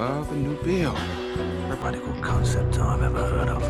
of a new bill. Radical concept I've ever heard of.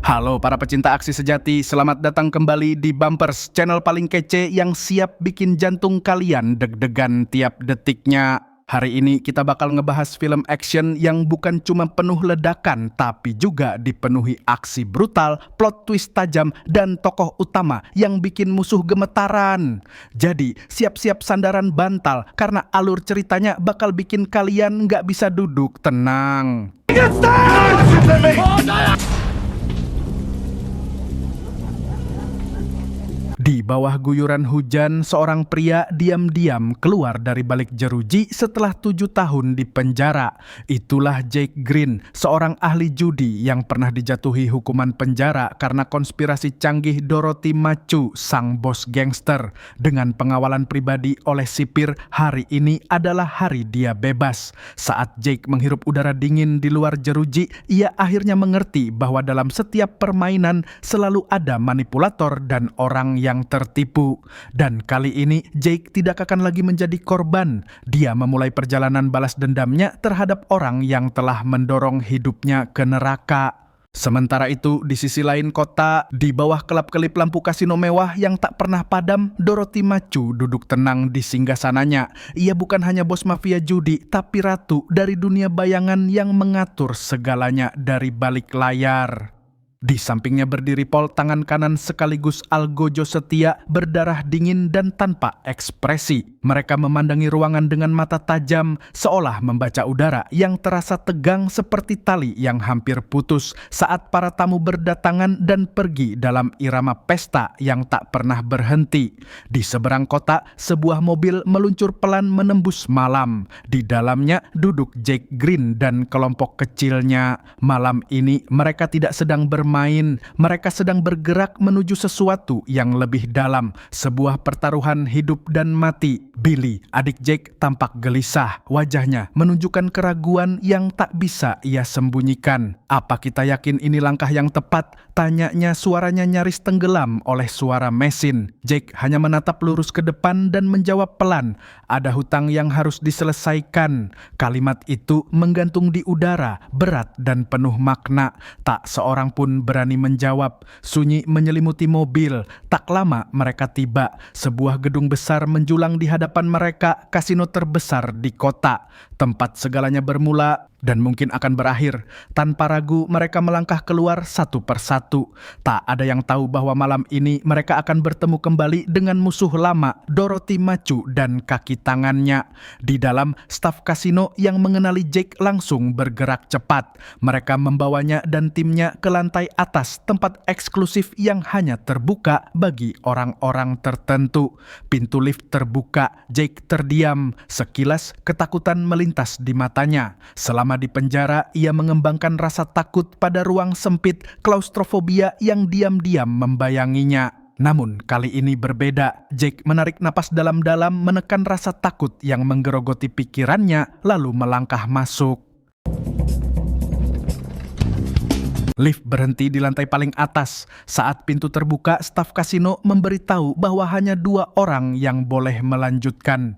Halo para pecinta aksi sejati, selamat datang kembali di Bumpers, channel paling kece yang siap bikin jantung kalian deg-degan tiap detiknya. Hari ini kita bakal ngebahas film action yang bukan cuma penuh ledakan, tapi juga dipenuhi aksi brutal, plot twist tajam, dan tokoh utama yang bikin musuh gemetaran. Jadi, siap-siap sandaran bantal, karena alur ceritanya bakal bikin kalian nggak bisa duduk tenang. Di bawah guyuran hujan, seorang pria diam-diam keluar dari balik jeruji setelah 7 tahun di penjara. Itulah Jake Green, seorang ahli judi yang pernah dijatuhi hukuman penjara karena konspirasi canggih Dorothy Machu, sang bos gangster. Dengan pengawalan pribadi oleh sipir, hari ini adalah hari dia bebas. Saat Jake menghirup udara dingin di luar jeruji, ia akhirnya mengerti bahwa dalam setiap permainan selalu ada manipulator dan orang yang tertipu. Dan kali ini Jake tidak akan lagi menjadi korban. Dia memulai perjalanan balas dendamnya terhadap orang yang telah mendorong hidupnya ke neraka. Sementara itu, di sisi lain kota, di bawah kelap-kelip lampu kasino mewah yang tak pernah padam, Dorothy Machu duduk tenang di singgasananya. Ia bukan hanya bos mafia judi, tapi ratu dari dunia bayangan yang mengatur segalanya dari balik layar. Di sampingnya berdiri Paul, tangan kanan sekaligus algojo setia, berdarah dingin dan tanpa ekspresi. Mereka memandangi ruangan dengan mata tajam, seolah membaca udara yang terasa tegang seperti tali yang hampir putus saat para tamu berdatangan dan pergi dalam irama pesta yang tak pernah berhenti. Di seberang kota, sebuah mobil meluncur pelan menembus malam. Di dalamnya duduk Jake Green dan kelompok kecilnya. Malam ini mereka tidak sedang bermain, mereka sedang bergerak menuju sesuatu yang lebih dalam, sebuah pertaruhan hidup dan mati. Billy, adik Jake, tampak gelisah. Wajahnya menunjukkan keraguan yang tak bisa ia sembunyikan. Apa kita yakin ini langkah yang tepat? Tanyanya, suaranya nyaris tenggelam oleh suara mesin. Jake hanya menatap lurus ke depan dan menjawab pelan, "Ada hutang yang harus diselesaikan." Kalimat itu menggantung di udara, berat dan penuh makna. Tak seorang pun berani menjawab. Sunyi menyelimuti mobil. Tak lama mereka tiba. Sebuah gedung besar menjulang di hadapan mereka, kasino terbesar di kota. Tempat segalanya bermula dan mungkin akan berakhir. Tanpa ragu mereka melangkah keluar satu persatu. Tak ada yang tahu bahwa malam ini mereka akan bertemu kembali dengan musuh lama, Dorothy Machu dan kaki tangannya. Di dalam, staf kasino yang mengenali Jake langsung bergerak cepat. Mereka membawanya dan timnya ke lantai atas, tempat eksklusif yang hanya terbuka bagi orang-orang tertentu. Pintu lift terbuka, Jake terdiam. Sekilas ketakutan melintas di matanya. Selama di penjara, ia mengembangkan rasa takut pada ruang sempit, klaustrofobia yang diam-diam membayanginya. Namun kali ini berbeda. Jake menarik napas dalam-dalam, menekan rasa takut yang menggerogoti pikirannya, lalu melangkah masuk. Lift berhenti di lantai paling atas. Saat pintu terbuka, staf kasino memberitahu bahwa hanya 2 orang yang boleh melanjutkan.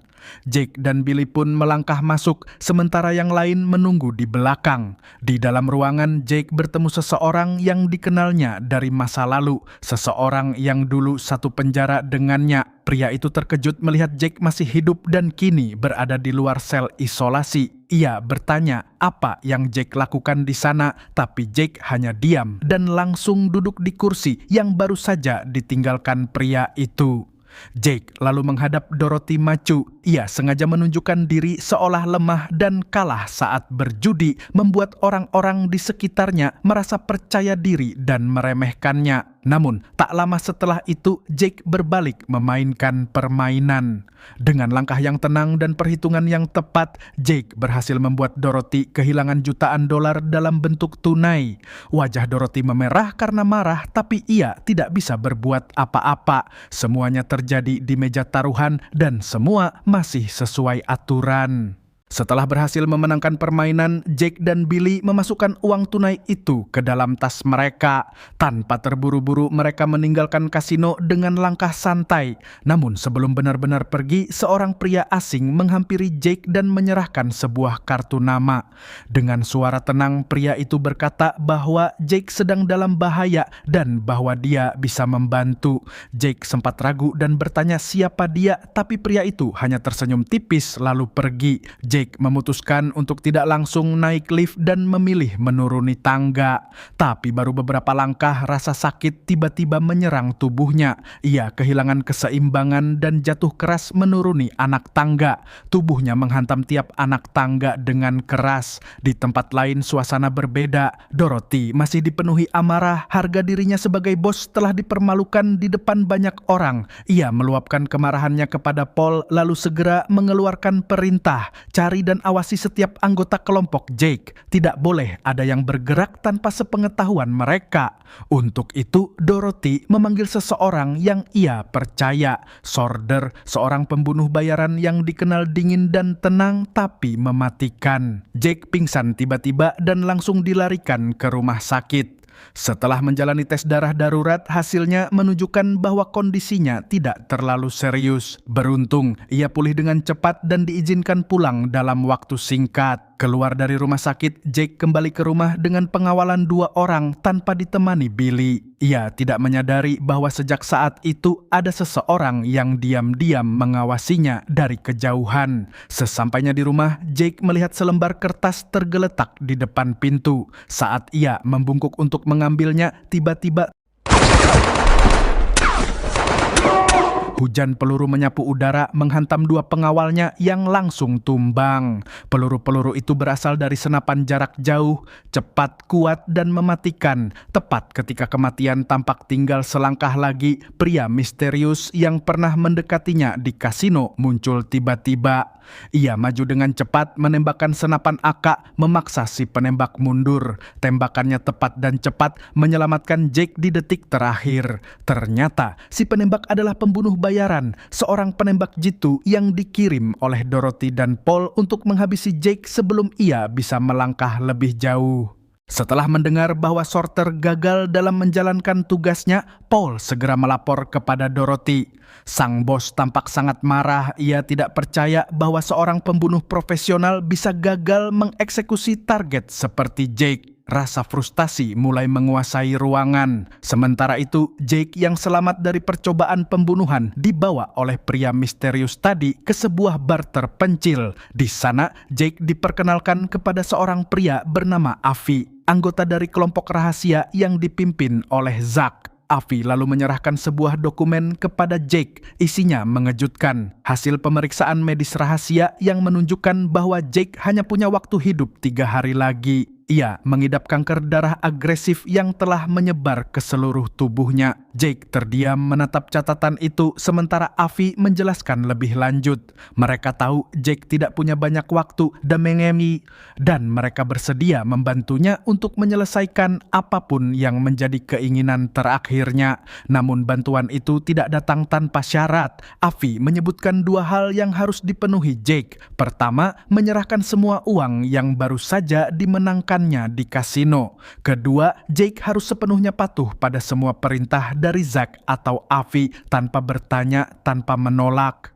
Jake dan Billy pun melangkah masuk, sementara yang lain menunggu di belakang. Di dalam ruangan, Jake bertemu seseorang yang dikenalnya dari masa lalu, seseorang yang dulu satu penjara dengannya. Pria itu terkejut melihat Jake masih hidup dan kini berada di luar sel isolasi. Ia bertanya apa yang Jake lakukan di sana, tapi Jake hanya diam dan langsung duduk di kursi yang baru saja ditinggalkan pria itu. Jake lalu menghadap Dorothy Machu. Ia sengaja menunjukkan diri seolah lemah dan kalah saat berjudi, membuat orang-orang di sekitarnya merasa percaya diri dan meremehkannya. Namun, tak lama setelah itu, Jake berbalik memainkan permainan. Dengan langkah yang tenang dan perhitungan yang tepat, Jake berhasil membuat Dorothy kehilangan jutaan dolar dalam bentuk tunai. Wajah Dorothy memerah karena marah, tapi ia tidak bisa berbuat apa-apa. Semuanya terjadi di meja taruhan dan semua masih sesuai aturan. Setelah berhasil memenangkan permainan, Jake dan Billy memasukkan uang tunai itu ke dalam tas mereka. Tanpa terburu-buru, mereka meninggalkan kasino dengan langkah santai. Namun sebelum benar-benar pergi, seorang pria asing menghampiri Jake dan menyerahkan sebuah kartu nama. Dengan suara tenang, pria itu berkata bahwa Jake sedang dalam bahaya dan bahwa dia bisa membantu. Jake sempat ragu dan bertanya siapa dia, tapi pria itu hanya tersenyum tipis lalu pergi. Jake memutuskan untuk tidak langsung naik lift dan memilih menuruni tangga. Tapi baru beberapa langkah, rasa sakit tiba-tiba menyerang tubuhnya. Ia kehilangan keseimbangan dan jatuh keras menuruni anak tangga. Tubuhnya menghantam tiap anak tangga dengan keras. Di tempat lain suasana berbeda. Dorothy masih dipenuhi amarah. Harga dirinya sebagai bos telah dipermalukan di depan banyak orang. Ia meluapkan kemarahannya kepada Paul lalu segera mengeluarkan perintah. Cari dan awasi setiap anggota kelompok Jake. Tidak boleh ada yang bergerak tanpa sepengetahuan mereka. Untuk itu, Dorothy memanggil seseorang yang ia percaya. Sorder, seorang pembunuh bayaran yang dikenal dingin dan tenang tapi mematikan. Jake pingsan tiba-tiba dan langsung dilarikan ke rumah sakit. Setelah menjalani tes darah darurat, hasilnya menunjukkan bahwa kondisinya tidak terlalu serius. Beruntung, ia pulih dengan cepat dan diizinkan pulang dalam waktu singkat. Keluar dari rumah sakit, Jake kembali ke rumah dengan pengawalan 2 orang tanpa ditemani Billy. Ia tidak menyadari bahwa sejak saat itu ada seseorang yang diam-diam mengawasinya dari kejauhan. Sesampainya di rumah, Jake melihat selembar kertas tergeletak di depan pintu. Saat ia membungkuk untuk mengambilnya, tiba-tiba hujan peluru menyapu udara menghantam 2 pengawalnya yang langsung tumbang. Peluru-peluru itu berasal dari senapan jarak jauh, cepat, kuat, dan mematikan. Tepat ketika kematian tampak tinggal selangkah lagi, pria misterius yang pernah mendekatinya di kasino muncul tiba-tiba. Ia maju dengan cepat menembakkan senapan AK, memaksa si penembak mundur. Tembakannya tepat dan cepat menyelamatkan Jake di detik terakhir. Ternyata si penembak adalah pembunuh bayaran, seorang penembak jitu yang dikirim oleh Dorothy dan Paul untuk menghabisi Jake sebelum ia bisa melangkah lebih jauh. Setelah mendengar bahwa Sorter gagal dalam menjalankan tugasnya, Paul segera melapor kepada Dorothy. Sang bos tampak sangat marah. Ia tidak percaya bahwa seorang pembunuh profesional bisa gagal mengeksekusi target seperti Jake. Rasa frustasi mulai menguasai ruangan. Sementara itu, Jake yang selamat dari percobaan pembunuhan dibawa oleh pria misterius tadi ke sebuah bar terpencil. Di sana, Jake diperkenalkan kepada seorang pria bernama Avi, anggota dari kelompok rahasia yang dipimpin oleh Zack. Avi lalu menyerahkan sebuah dokumen kepada Jake. Isinya mengejutkan. Hasil pemeriksaan medis rahasia yang menunjukkan bahwa Jake hanya punya waktu hidup 3 hari lagi. Ia mengidap kanker darah agresif yang telah menyebar ke seluruh tubuhnya. Jake terdiam menatap catatan itu sementara Avi menjelaskan lebih lanjut. Mereka tahu Jake tidak punya banyak waktu dan mereka bersedia membantunya untuk menyelesaikan apapun yang menjadi keinginan terakhirnya. Namun bantuan itu tidak datang tanpa syarat. Avi menyebutkan 2 hal yang harus dipenuhi Jake. Pertama, menyerahkan semua uang yang baru saja dimenangkan di kasino. Kedua, Jake harus sepenuhnya patuh pada semua perintah dari Zack atau Avi tanpa bertanya, tanpa menolak.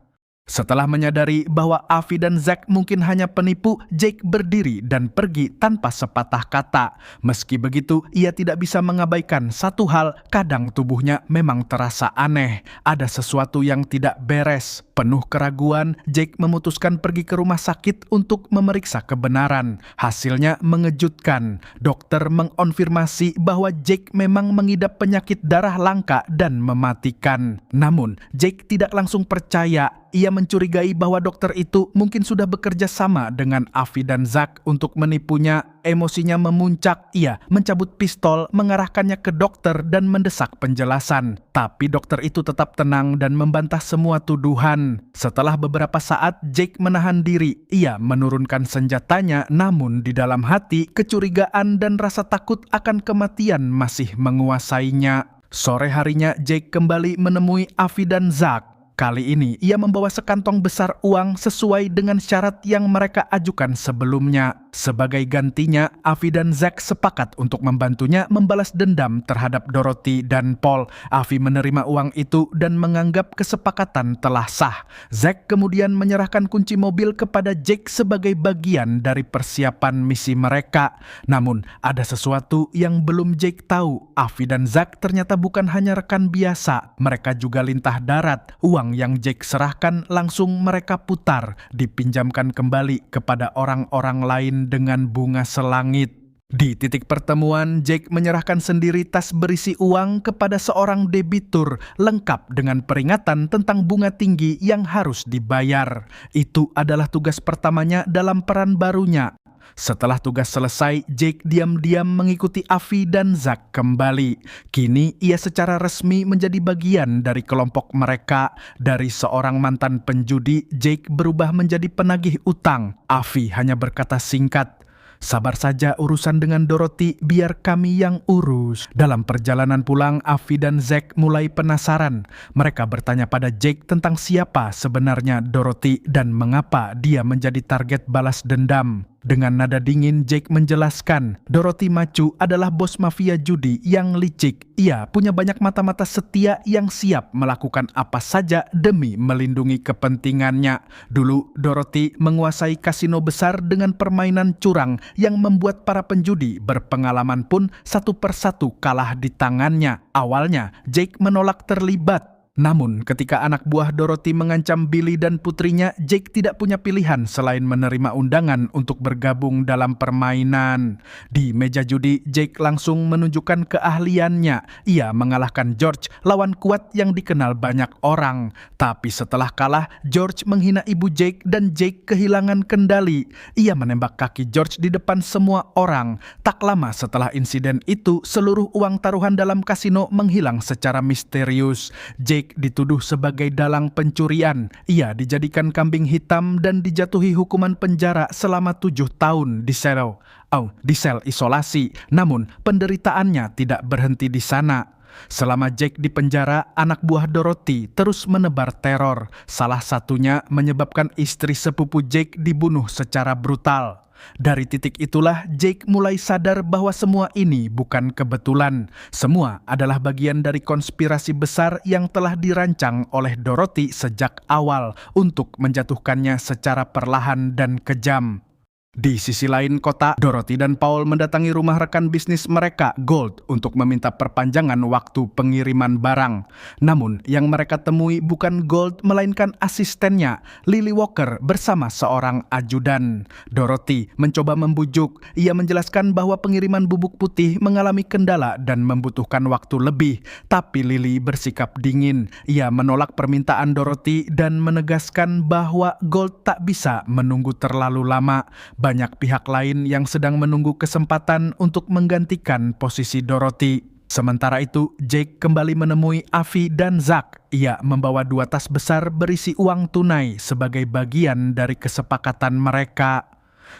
Setelah menyadari bahwa Avi dan Zack mungkin hanya penipu, Jake berdiri dan pergi tanpa sepatah kata. Meski begitu, ia tidak bisa mengabaikan satu hal, kadang tubuhnya memang terasa aneh. Ada sesuatu yang tidak beres. Penuh keraguan, Jake memutuskan pergi ke rumah sakit untuk memeriksa kebenaran. Hasilnya mengejutkan. Dokter mengonfirmasi bahwa Jake memang mengidap penyakit darah langka dan mematikan. Namun, Jake tidak langsung percaya. Ia mencurigai bahwa dokter itu mungkin sudah bekerja sama dengan Avi dan Zack untuk menipunya. Emosinya memuncak. Ia mencabut pistol, mengarahkannya ke dokter dan mendesak penjelasan. Tapi dokter itu tetap tenang dan membantah semua tuduhan. Setelah beberapa saat, Jake menahan diri. Ia menurunkan senjatanya, namun di dalam hati, kecurigaan dan rasa takut akan kematian masih menguasainya. Sore harinya, Jake kembali menemui Avi dan Zack. Kali ini ia membawa sekantong besar uang sesuai dengan syarat yang mereka ajukan sebelumnya. Sebagai gantinya, Avi dan Zack sepakat untuk membantunya membalas dendam terhadap Dorothy dan Paul. Avi menerima uang itu dan menganggap kesepakatan telah sah. Zack kemudian menyerahkan kunci mobil kepada Jake sebagai bagian dari persiapan misi mereka. Namun, ada sesuatu yang belum Jake tahu. Avi dan Zack ternyata bukan hanya rekan biasa. Mereka juga lintah darat. Uang yang Jake serahkan langsung mereka putar, dipinjamkan kembali kepada orang-orang lain dengan bunga selangit. Di titik pertemuan, Jake menyerahkan sendiri tas berisi uang kepada seorang debitur, lengkap dengan peringatan tentang bunga tinggi yang harus dibayar. Itu adalah tugas pertamanya dalam peran barunya. Setelah tugas selesai, Jake diam-diam mengikuti Avi dan Zack kembali. Kini ia secara resmi menjadi bagian dari kelompok mereka. Dari seorang mantan penjudi, Jake berubah menjadi penagih utang. Avi hanya berkata singkat, "Sabar saja urusan dengan Dorothy, biar kami yang urus." Dalam perjalanan pulang, Avi dan Zack mulai penasaran. Mereka bertanya pada Jake tentang siapa sebenarnya Dorothy dan mengapa dia menjadi target balas dendam. Dengan nada dingin, Jake menjelaskan, Dorothy Macu adalah bos mafia judi yang licik. Ia punya banyak mata-mata setia yang siap melakukan apa saja demi melindungi kepentingannya. Dulu, Dorothy menguasai kasino besar dengan permainan curang yang membuat para penjudi berpengalaman pun satu persatu kalah di tangannya. Awalnya, Jake menolak terlibat. Namun, ketika anak buah Dorothy mengancam Billy dan putrinya, Jake tidak punya pilihan selain menerima undangan untuk bergabung dalam permainan. Di meja judi, Jake langsung menunjukkan keahliannya. Ia mengalahkan George, lawan kuat yang dikenal banyak orang. Tapi setelah kalah, George menghina ibu Jake dan Jake kehilangan kendali. Ia menembak kaki George di depan semua orang. Tak lama setelah insiden itu, seluruh uang taruhan dalam kasino menghilang secara misterius. Jake dituduh sebagai dalang pencurian. Ia dijadikan kambing hitam dan dijatuhi hukuman penjara selama 7 tahun di sel isolasi. Namun, penderitaannya tidak berhenti di sana. Selama Jake di penjara, anak buah Dorothy terus menebar teror. Salah satunya menyebabkan istri sepupu Jake dibunuh secara brutal. Dari titik itulah Jake mulai sadar bahwa semua ini bukan kebetulan. Semua adalah bagian dari konspirasi besar yang telah dirancang oleh Dorothy sejak awal untuk menjatuhkannya secara perlahan dan kejam. Di sisi lain kota, Dorothy dan Paul mendatangi rumah rekan bisnis mereka, Gold, untuk meminta perpanjangan waktu pengiriman barang. Namun, yang mereka temui bukan Gold, melainkan asistennya, Lily Walker, bersama seorang ajudan. Dorothy mencoba membujuk. Ia menjelaskan bahwa pengiriman bubuk putih mengalami kendala dan membutuhkan waktu lebih. Tapi Lily bersikap dingin. Ia menolak permintaan Dorothy dan menegaskan bahwa Gold tak bisa menunggu terlalu lama. Banyak pihak lain yang sedang menunggu kesempatan untuk menggantikan posisi Dorothy. Sementara itu, Jake kembali menemui Avi dan Zack. Ia membawa 2 tas besar berisi uang tunai sebagai bagian dari kesepakatan mereka.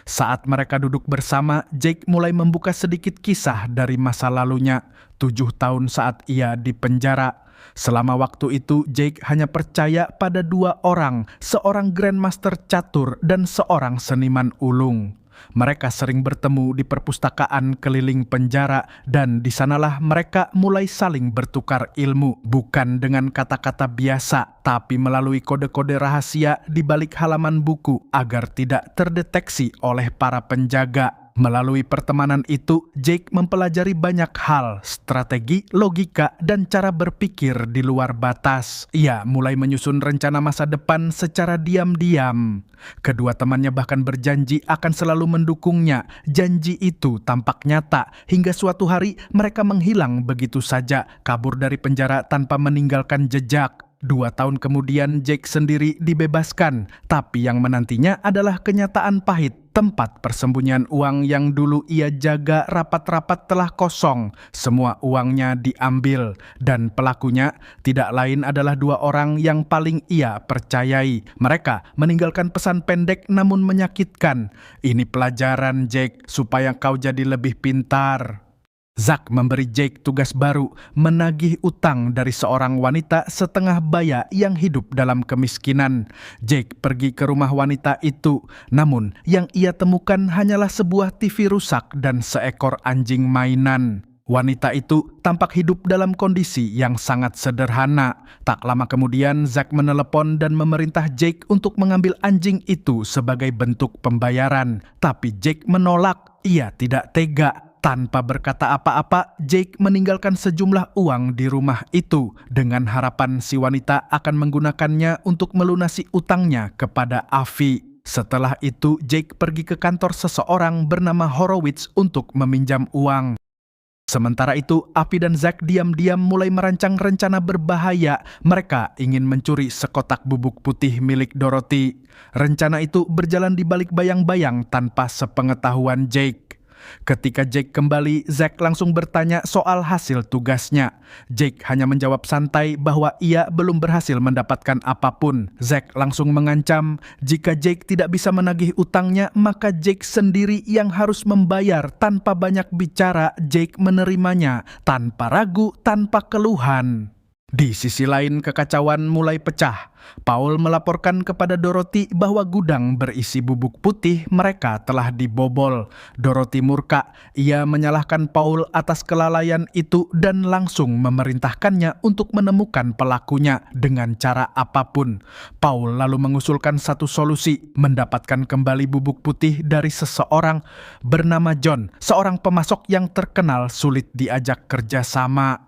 Saat mereka duduk bersama, Jake mulai membuka sedikit kisah dari masa lalunya, 7 tahun saat ia di penjara. Selama waktu itu, Jake hanya percaya pada 2 orang, seorang grandmaster catur dan seorang seniman ulung. Mereka sering bertemu di perpustakaan keliling penjara dan di sanalah mereka mulai saling bertukar ilmu, bukan dengan kata-kata biasa, tapi melalui kode-kode rahasia di balik halaman buku agar tidak terdeteksi oleh para penjaga. Melalui pertemanan itu, Jake mempelajari banyak hal, strategi, logika, dan cara berpikir di luar batas. Ia mulai menyusun rencana masa depan secara diam-diam. Kedua temannya bahkan berjanji akan selalu mendukungnya. Janji itu tampak nyata, hingga suatu hari mereka menghilang begitu saja, kabur dari penjara tanpa meninggalkan jejak. 2 tahun kemudian Jake sendiri dibebaskan, tapi yang menantinya adalah kenyataan pahit. Tempat persembunyian uang yang dulu ia jaga rapat-rapat telah kosong. Semua uangnya diambil, dan pelakunya tidak lain adalah 2 orang yang paling ia percayai. Mereka meninggalkan pesan pendek namun menyakitkan. "Ini pelajaran, Jake, supaya kau jadi lebih pintar." Zack memberi Jake tugas baru, menagih utang dari seorang wanita setengah baya yang hidup dalam kemiskinan. Jake pergi ke rumah wanita itu, namun yang ia temukan hanyalah sebuah TV rusak dan seekor anjing mainan. Wanita itu tampak hidup dalam kondisi yang sangat sederhana. Tak lama kemudian, Zack menelepon dan memerintah Jake untuk mengambil anjing itu sebagai bentuk pembayaran. Tapi Jake menolak, ia tidak tega. Tanpa berkata apa-apa, Jake meninggalkan sejumlah uang di rumah itu dengan harapan si wanita akan menggunakannya untuk melunasi utangnya kepada Avi. Setelah itu, Jake pergi ke kantor seseorang bernama Horowitz untuk meminjam uang. Sementara itu, Avi dan Zack diam-diam mulai merancang rencana berbahaya. Mereka ingin mencuri sekotak bubuk putih milik Dorothy. Rencana itu berjalan di balik bayang-bayang tanpa sepengetahuan Jake. Ketika Jake kembali, Zack langsung bertanya soal hasil tugasnya. Jake hanya menjawab santai bahwa ia belum berhasil mendapatkan apapun. Zack langsung mengancam, jika Jake tidak bisa menagih utangnya, maka Jake sendiri yang harus membayar. Tanpa banyak bicara, Jake menerimanya, tanpa ragu, tanpa keluhan. Di sisi lain, kekacauan mulai pecah. Paul melaporkan kepada Dorothy bahwa gudang berisi bubuk putih mereka telah dibobol. Dorothy murka. Ia menyalahkan Paul atas kelalaian itu dan langsung memerintahkannya untuk menemukan pelakunya dengan cara apapun. Paul lalu mengusulkan satu solusi, mendapatkan kembali bubuk putih dari seseorang bernama John, seorang pemasok yang terkenal sulit diajak kerjasama.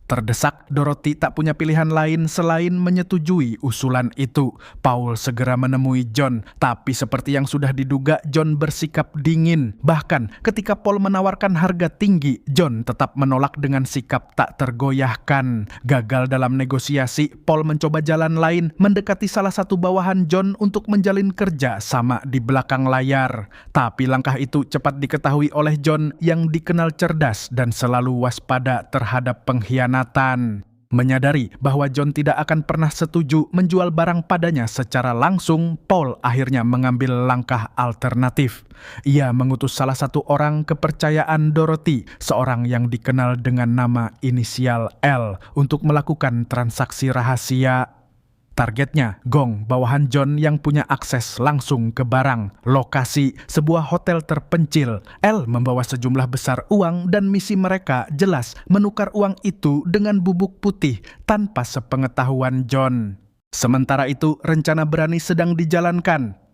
Terdesak, Dorothy tak punya pilihan lain selain menyetujui usulan itu. Paul segera menemui John, tapi seperti yang sudah diduga, John bersikap dingin. Bahkan ketika Paul menawarkan harga tinggi, John tetap menolak dengan sikap tak tergoyahkan. Gagal dalam negosiasi, Paul mencoba jalan lain, mendekati salah satu bawahan John untuk menjalin kerja sama di belakang layar. Tapi langkah itu cepat diketahui oleh John yang dikenal cerdas dan selalu waspada terhadap pengkhianatan. Menyadari bahwa John tidak akan pernah setuju menjual barang padanya secara langsung, Paul akhirnya mengambil langkah alternatif. Ia mengutus salah satu orang kepercayaan Dorothy, seorang yang dikenal dengan nama inisial L, untuk melakukan transaksi rahasia. Targetnya, gong bawahan John yang punya akses langsung ke barang. Lokasi, sebuah hotel terpencil. L membawa sejumlah besar uang dan misi mereka jelas menukar uang itu dengan bubuk putih tanpa sepengetahuan John. Sementara itu, rencana berani sedang dijalankan.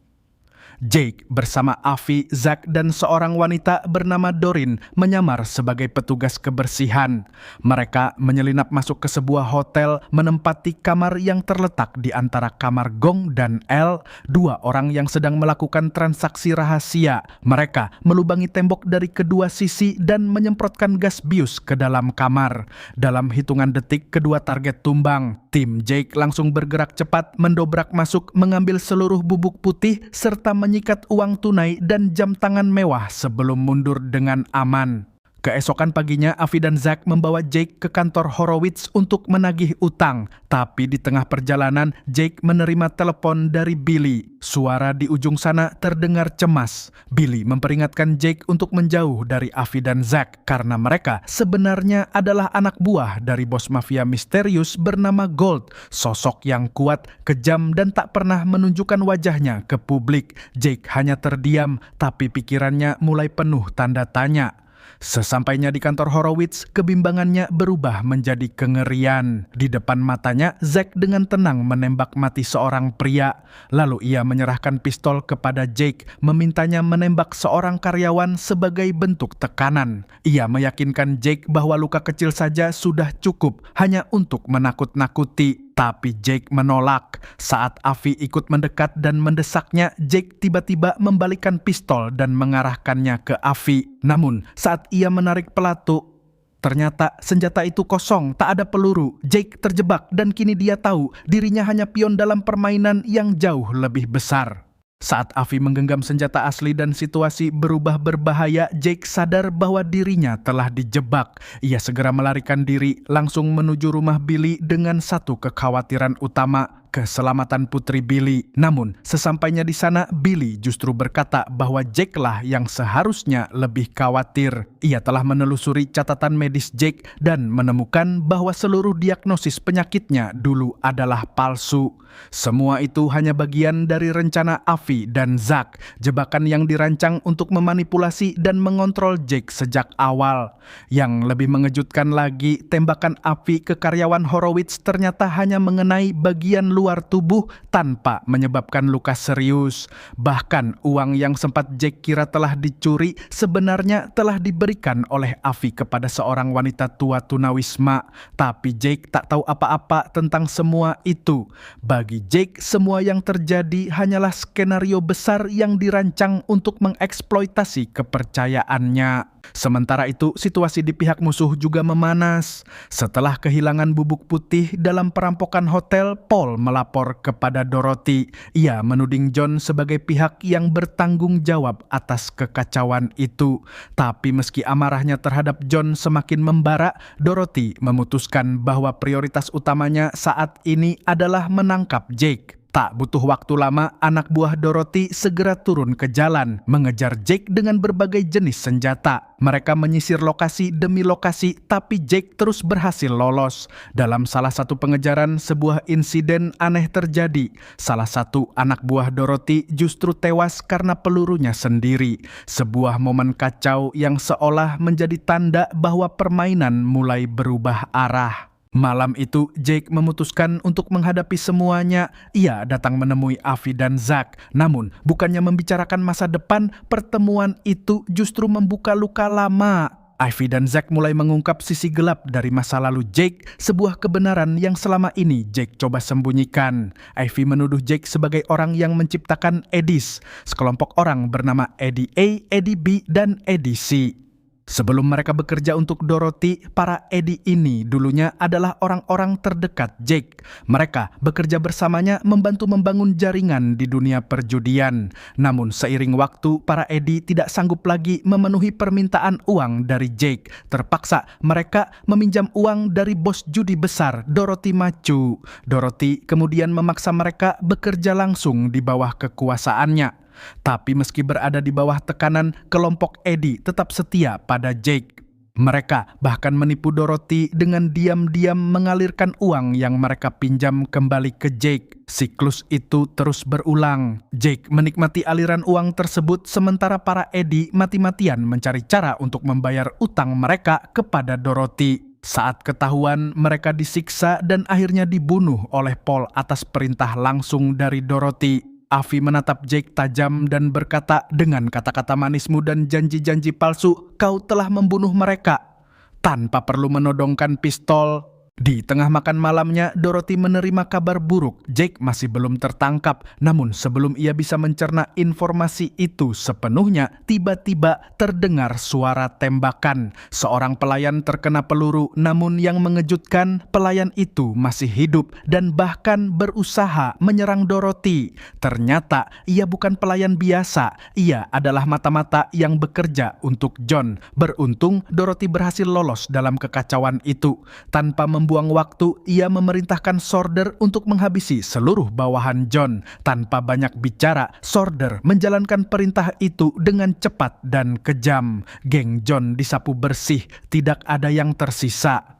Jake bersama Avi, Zack, dan seorang wanita bernama Doreen menyamar sebagai petugas kebersihan. Mereka menyelinap masuk ke sebuah hotel, menempati kamar yang terletak di antara kamar Gong dan L, dua orang yang sedang melakukan transaksi rahasia. Mereka melubangi tembok dari kedua sisi dan menyemprotkan gas bius ke dalam kamar. Dalam hitungan detik, kedua target tumbang. Tim Jake langsung bergerak cepat, mendobrak masuk, mengambil seluruh bubuk putih, serta menyikat uang tunai dan jam tangan mewah sebelum mundur dengan aman. Keesokan paginya, Avi dan Zack membawa Jake ke kantor Horowitz untuk menagih utang. Tapi di tengah perjalanan, Jake menerima telepon dari Billy. Suara di ujung sana terdengar cemas. Billy memperingatkan Jake untuk menjauh dari Avi dan Zack karena mereka sebenarnya adalah anak buah dari bos mafia misterius bernama Gold. Sosok yang kuat, kejam, dan tak pernah menunjukkan wajahnya ke publik. Jake hanya terdiam, tapi pikirannya mulai penuh tanda tanya. Sesampainya di kantor Horowitz, kebimbangannya berubah menjadi kengerian. Di depan matanya, Zack dengan tenang menembak mati seorang pria. Lalu ia menyerahkan pistol kepada Jake, memintanya menembak seorang karyawan sebagai bentuk tekanan. Ia meyakinkan Jake bahwa luka kecil saja sudah cukup, hanya untuk menakut-nakuti. Tapi Jake menolak. Saat Avi ikut mendekat dan mendesaknya, Jake tiba-tiba membalikkan pistol dan mengarahkannya ke Avi. Namun, saat ia menarik pelatu, ternyata senjata itu kosong, tak ada peluru. Jake terjebak dan kini dia tahu dirinya hanya pion dalam permainan yang jauh lebih besar. Saat Avi menggenggam senjata asli dan situasi berubah berbahaya, Jake sadar bahwa dirinya telah dijebak. Ia segera melarikan diri, langsung menuju rumah Billy dengan satu kekhawatiran utama. keselamatan putri Billy. Namun, sesampainya di sana, Billy justru berkata bahwa Jake lah yang seharusnya lebih khawatir. Ia telah menelusuri catatan medis Jake dan menemukan bahwa seluruh diagnosis penyakitnya dulu adalah palsu. Semua itu hanya bagian dari rencana Avi dan Zak, jebakan yang dirancang untuk memanipulasi dan mengontrol Jake sejak awal. Yang lebih mengejutkan lagi, tembakan Avi ke karyawan Horowitz ternyata hanya mengenai bagian luar tubuh tanpa menyebabkan luka serius. Bahkan uang yang sempat Jake kira telah dicuri sebenarnya telah diberikan oleh Avi kepada seorang wanita tua tunawisma. Tapi Jake tak tahu apa-apa tentang semua itu. Bagi Jake, semua yang terjadi hanyalah skenario besar yang dirancang untuk mengeksploitasi kepercayaannya. Sementara itu, situasi di pihak musuh juga memanas. Setelah kehilangan bubuk putih dalam perampokan hotel, Paul melapor kepada Dorothy. Ia menuding John sebagai pihak yang bertanggung jawab atas kekacauan itu. Tapi meski amarahnya terhadap John semakin membara, Dorothy memutuskan bahwa prioritas utamanya saat ini adalah menangkap Jake. Tak butuh waktu lama, anak buah Dorothy segera turun ke jalan, mengejar Jake dengan berbagai jenis senjata. Mereka menyisir lokasi demi lokasi, tapi Jake terus berhasil lolos. Dalam salah satu pengejaran, sebuah insiden aneh terjadi. Salah satu anak buah Dorothy justru tewas karena pelurunya sendiri. Sebuah momen kacau yang seolah menjadi tanda bahwa permainan mulai berubah arah. Malam itu, Jake memutuskan untuk menghadapi semuanya. Ia datang menemui Avi dan Zak. Namun, bukannya membicarakan masa depan, pertemuan itu justru membuka luka lama. Ivy dan Zak mulai mengungkap sisi gelap dari masa lalu Jake, sebuah kebenaran yang selama ini Jake coba sembunyikan. Ivy menuduh Jake sebagai orang yang menciptakan Eddies, sekelompok orang bernama Eddie A, Eddie B, dan Eddie C. Sebelum mereka bekerja untuk Dorothy, para Eddie ini dulunya adalah orang-orang terdekat Jake. Mereka bekerja bersamanya membantu membangun jaringan di dunia perjudian. Namun seiring waktu, para Eddie tidak sanggup lagi memenuhi permintaan uang dari Jake. Terpaksa mereka meminjam uang dari bos judi besar, Dorothy Macu. Dorothy kemudian memaksa mereka bekerja langsung di bawah kekuasaannya. Tapi meski berada di bawah tekanan, kelompok Eddie tetap setia pada Jake. Mereka bahkan menipu Dorothy dengan diam-diam mengalirkan uang yang mereka pinjam kembali ke Jake. Siklus itu terus berulang. Jake menikmati aliran uang tersebut sementara para Eddie mati-matian mencari cara untuk membayar utang mereka kepada Dorothy. Saat ketahuan, mereka disiksa dan akhirnya dibunuh oleh Paul atas perintah langsung dari Dorothy. Avi menatap Jake tajam dan berkata dengan kata-kata manismu dan janji-janji palsu, "Kau telah membunuh mereka." Tanpa perlu menodongkan pistol. Di tengah makan malamnya, Dorothy menerima kabar buruk. Jake masih belum tertangkap. Namun sebelum ia bisa mencerna informasi itu sepenuhnya, tiba-tiba terdengar suara tembakan. Seorang pelayan terkena peluru, namun yang mengejutkan, pelayan itu masih hidup dan bahkan berusaha menyerang Dorothy. Ternyata ia bukan pelayan biasa. Ia adalah mata-mata yang bekerja untuk John. Beruntung Dorothy berhasil lolos dalam kekacauan itu. Tanpa membuang waktu, ia memerintahkan Sorder untuk menghabisi seluruh bawahan John. Tanpa banyak bicara, Sorder menjalankan perintah itu dengan cepat dan kejam. Geng John disapu bersih, tidak ada yang tersisa.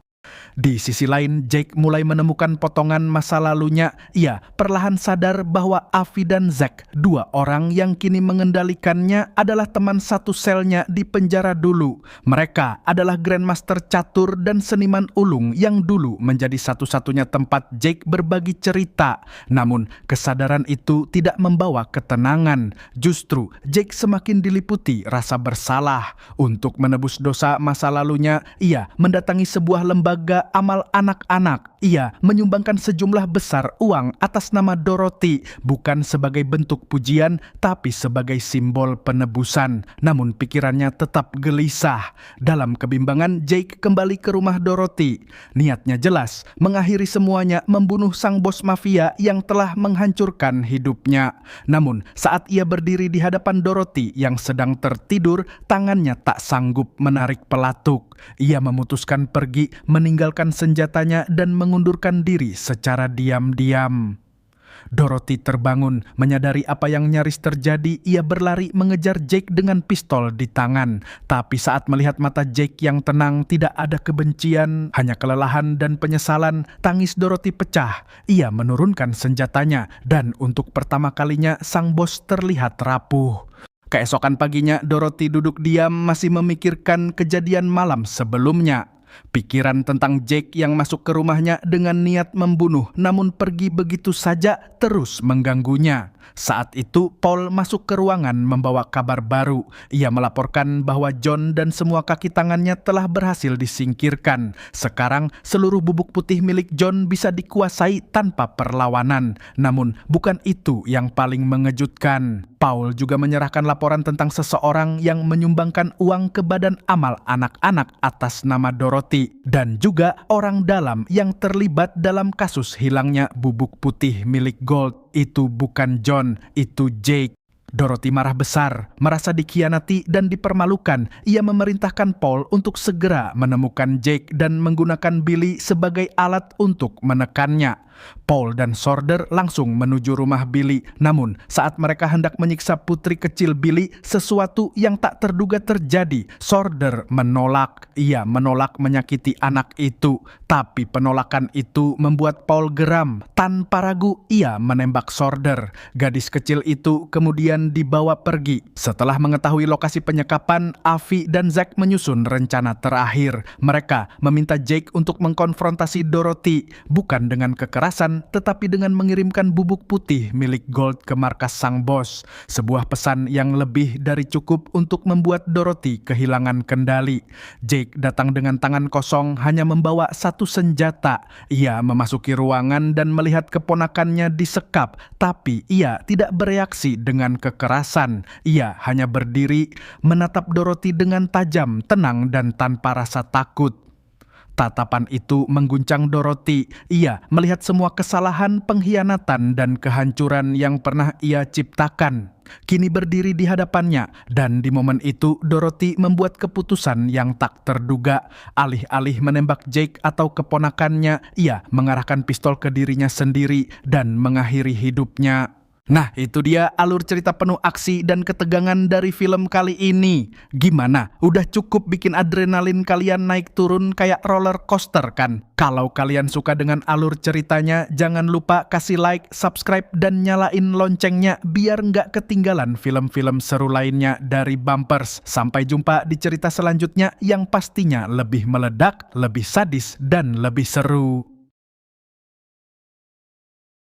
Di sisi lain, Jake mulai menemukan potongan masa lalunya. Ia perlahan sadar bahwa Avi dan Zak, dua orang yang kini mengendalikannya, adalah teman satu selnya di penjara dulu. Mereka adalah Grandmaster catur dan seniman ulung yang dulu menjadi satu-satunya tempat Jake berbagi cerita. Namun, kesadaran itu tidak membawa ketenangan. Justru, Jake semakin diliputi rasa bersalah. Untuk menebus dosa masa lalunya, ia mendatangi sebuah lembaga amal anak-anak. Ia menyumbangkan sejumlah besar uang atas nama Dorothy, bukan sebagai bentuk pujian, tapi sebagai simbol penebusan. Namun pikirannya tetap gelisah. Dalam kebimbangan, Jake kembali ke rumah Dorothy. Niatnya jelas, mengakhiri semuanya, membunuh sang bos mafia yang telah menghancurkan hidupnya. Namun, saat ia berdiri di hadapan Dorothy yang sedang tertidur, tangannya tak sanggup menarik pelatuk. Ia memutuskan pergi, meninggalkan senjatanya dan mengundurkan diri secara diam-diam. Dorothy terbangun, menyadari apa yang nyaris terjadi. Ia berlari mengejar Jake dengan pistol di tangan. Tapi saat melihat mata Jake yang tenang, tidak ada kebencian, hanya kelelahan dan penyesalan. Tangis Dorothy pecah. Ia menurunkan senjatanya, dan untuk pertama kalinya sang bos terlihat rapuh. Keesokan paginya, Dorothy duduk diam masih memikirkan kejadian malam sebelumnya. Pikiran tentang Jake yang masuk ke rumahnya dengan niat membunuh namun pergi begitu saja terus mengganggunya. Saat itu Paul masuk ke ruangan membawa kabar baru. Ia melaporkan bahwa John dan semua kaki tangannya telah berhasil disingkirkan. Sekarang seluruh bubuk putih milik John bisa dikuasai tanpa perlawanan. Namun bukan itu yang paling mengejutkan. Paul juga menyerahkan laporan tentang seseorang yang menyumbangkan uang ke badan amal anak-anak atas nama Dorothy, dan juga orang dalam yang terlibat dalam kasus hilangnya bubuk putih milik Gold. Itu bukan John, itu Jake. Dorothy marah besar, merasa dikhianati dan dipermalukan. Ia memerintahkan Paul untuk segera menemukan Jake dan menggunakan Billy sebagai alat untuk menekannya. Paul dan Sorder langsung menuju rumah Billy. Namun saat mereka hendak menyiksa putri kecil Billy, sesuatu yang tak terduga terjadi. Sorder menolak. Ia menolak menyakiti anak itu. Tapi penolakan itu membuat Paul geram. Tanpa ragu ia menembak Sorder. Gadis kecil itu kemudian dibawa pergi. Setelah mengetahui lokasi penyekapan, Avi dan Zack menyusun rencana terakhir. Mereka meminta Jake untuk mengkonfrontasi Dorothy, bukan dengan kekerasan, tetapi dengan mengirimkan bubuk putih milik Gold ke markas sang bos. Sebuah pesan yang lebih dari cukup untuk membuat Dorothy kehilangan kendali. Jake datang dengan tangan kosong, hanya membawa satu senjata. Ia memasuki ruangan dan melihat keponakannya disekap, tapi ia tidak bereaksi dengan kekerasan. Ia hanya berdiri, menatap Dorothy dengan tajam, tenang, dan tanpa rasa takut. Tatapan itu mengguncang Dorothy. Ia melihat semua kesalahan, pengkhianatan, dan kehancuran yang pernah ia ciptakan kini berdiri di hadapannya. Dan di momen itu Dorothy membuat keputusan yang tak terduga. Alih-alih menembak Jake atau keponakannya, ia mengarahkan pistol ke dirinya sendiri dan mengakhiri hidupnya. Nah, itu dia alur cerita penuh aksi dan ketegangan dari film kali ini. Gimana? Udah cukup bikin adrenalin kalian naik turun kayak roller coaster kan? Kalau kalian suka dengan alur ceritanya, jangan lupa kasih like, subscribe, dan nyalain loncengnya biar nggak ketinggalan film-film seru lainnya dari Bumpers. Sampai jumpa di cerita selanjutnya yang pastinya lebih meledak, lebih sadis, dan lebih seru.